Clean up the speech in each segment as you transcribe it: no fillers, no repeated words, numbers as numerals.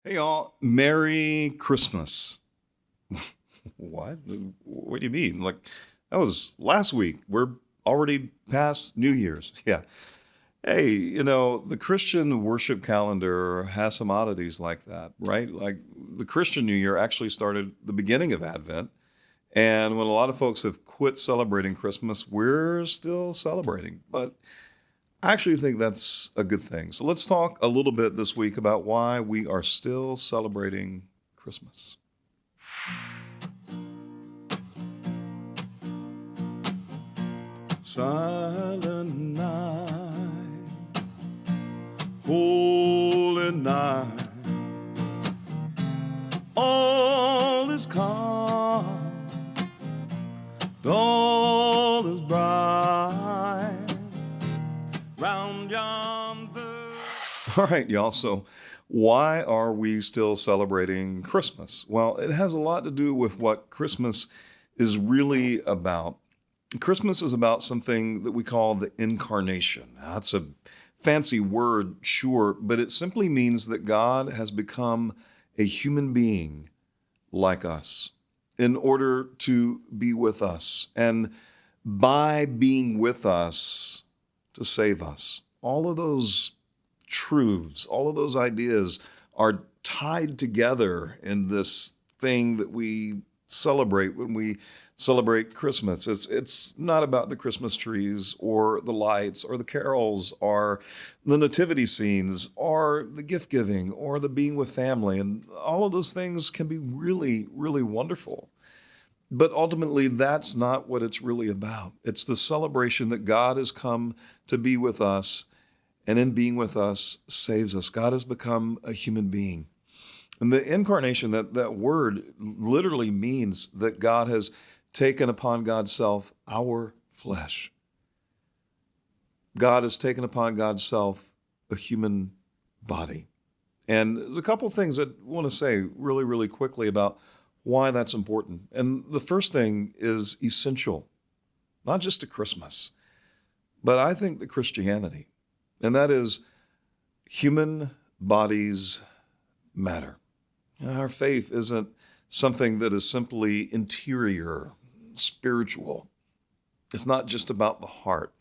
Hey y'all, Merry Christmas. What? What do you mean? Like, that was last week. We're already past New Year's. Yeah. Hey, the Christian worship calendar has some oddities like that, right? Like the Christian New Year actually started the beginning of Advent. And when a lot of folks have quit celebrating Christmas, we're still celebrating. But I actually think that's a good thing. So let's talk a little bit this week about why we are still celebrating Christmas. Silent night, holy night, all is calm, all is bright, round yonder. All right, y'all. So, why are we still celebrating Christmas? Well, it has a lot to do with what Christmas is really about. Christmas is about something that we call the Incarnation. Now, that's a fancy word, sure, but it simply means that God has become a human being like us in order to be with us, and by being with us, to save us. All of those truths, all of those ideas are tied together in this thing that we celebrate when we celebrate Christmas. It's not about the Christmas trees or the lights or the carols or the nativity scenes or the gift giving or the being with family. And all of those things can be really, really wonderful. But ultimately, that's not what it's really about. It's the celebration that God has come to be with us, and in being with us, saves us. God has become a human being. And the incarnation, that word literally means that God has taken upon God's self our flesh. God has taken upon God's self a human body. And there's a couple things that I want to say really, really quickly about why that's important. And the first thing is essential, not just to Christmas, but I think to Christianity. And that is human bodies matter. Our faith isn't something that is simply interior, spiritual. It's not just about the heart.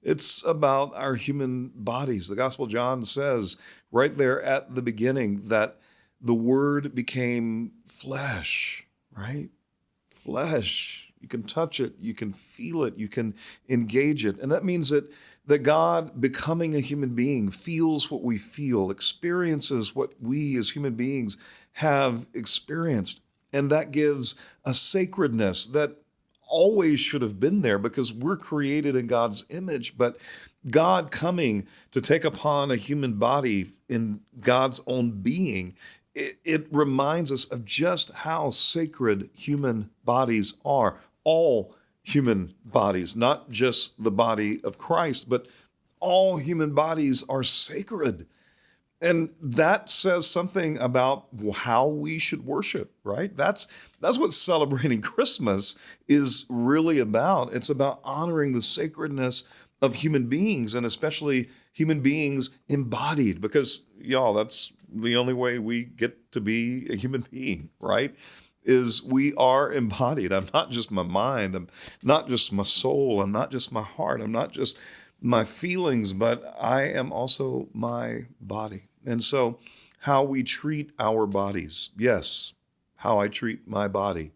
It's about our human bodies. The Gospel of John says right there at the beginning that the Word became flesh, right? Flesh. You can touch it, you can feel it, you can engage it. And that means that God, becoming a human being, feels what we feel, experiences what we as human beings have experienced. And that gives a sacredness that always should have been there because we're created in God's image. But God coming to take upon a human body in God's own being, it reminds us of just how sacred human bodies are. All human bodies, not just the body of Christ, but all human bodies are sacred. And that says something about how we should worship, right? That's what celebrating Christmas is really about. It's about honoring the sacredness of human beings, and especially human beings embodied, because y'all, that's the only way we get to be a human being, right? Is we are embodied. I'm not just my mind. I'm not just my soul. I'm not just my heart. I'm not just my feelings, but I am also my body. And so, how we treat our bodies, yes, how I treat my body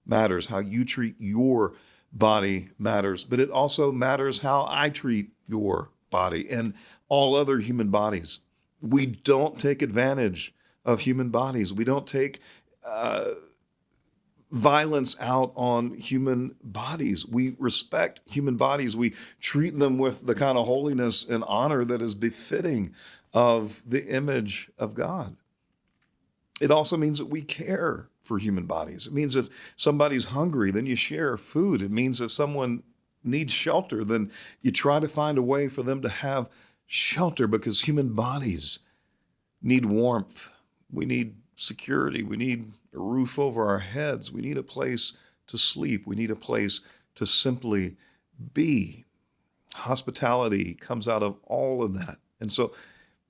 matters. How you treat your body matters. But it also matters how I treat your body and all other human bodies. We don't take advantage of human bodies. We don't take violence out on human bodies. We respect human bodies. We treat them with the kind of holiness and honor that is befitting of the image of God. It also means that we care for human bodies. It means if somebody's hungry, then you share food. It means if someone needs shelter, then you try to find a way for them to have shelter, because human bodies need warmth. We need security. We need a roof over our heads. We need a place to sleep. We need a place to simply be. Hospitality comes out of all of that. And so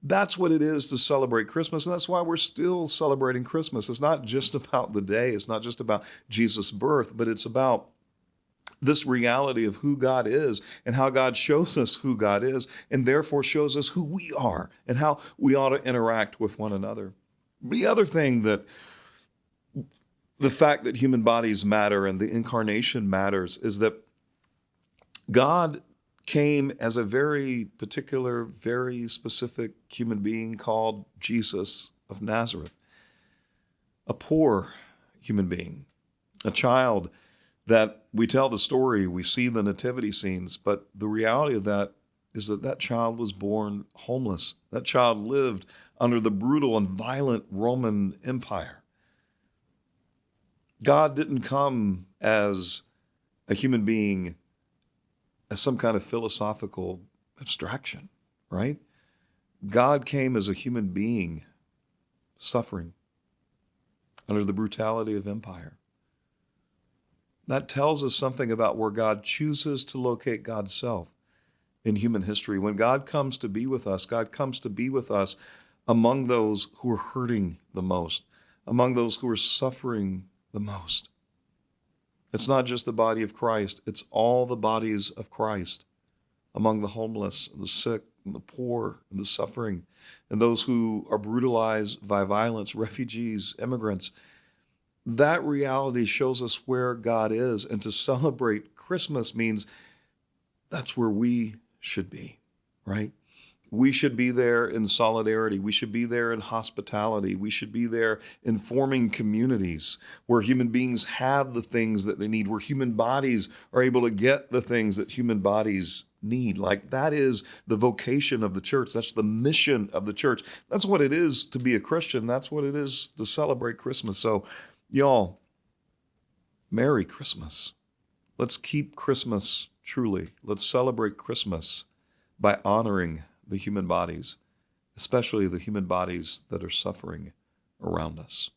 That's what it is to celebrate Christmas, and that's why we're still celebrating Christmas. It's not just about the day. It's not just about Jesus' birth, but it's about this reality of who God is and how God shows us who God is, and therefore shows us who we are and how we ought to interact with one another. The other thing that the fact that human bodies matter and the incarnation matters is that God came as a very particular, very specific human being called Jesus of Nazareth, a poor human being, a child that we tell the story, we see the nativity scenes, but the reality of that is that that child was born homeless. That child lived under the brutal and violent Roman Empire. God didn't come as a human being as some kind of philosophical abstraction, right? God came as a human being suffering under the brutality of empire. That tells us something about where God chooses to locate God's self in human history. When God comes to be with us, God comes to be with us among those who are hurting the most, among those who are suffering the most. It's not just the body of Christ, it's all the bodies of Christ among the homeless, the sick, and the poor, and the suffering, and those who are brutalized by violence, refugees, immigrants. That reality shows us where God is, and to celebrate Christmas means that's where we should be, right? We should be there in solidarity. We should be there in hospitality. We should be there in forming communities where human beings have the things that they need, where human bodies are able to get the things that human bodies need. Like, that is the vocation of the church. That's the mission of the church. That's what it is to be a Christian. That's what it is to celebrate Christmas. So, y'all, Merry Christmas. Let's keep Christmas truly. Let's celebrate Christmas by honoring the human bodies, especially the human bodies that are suffering around us.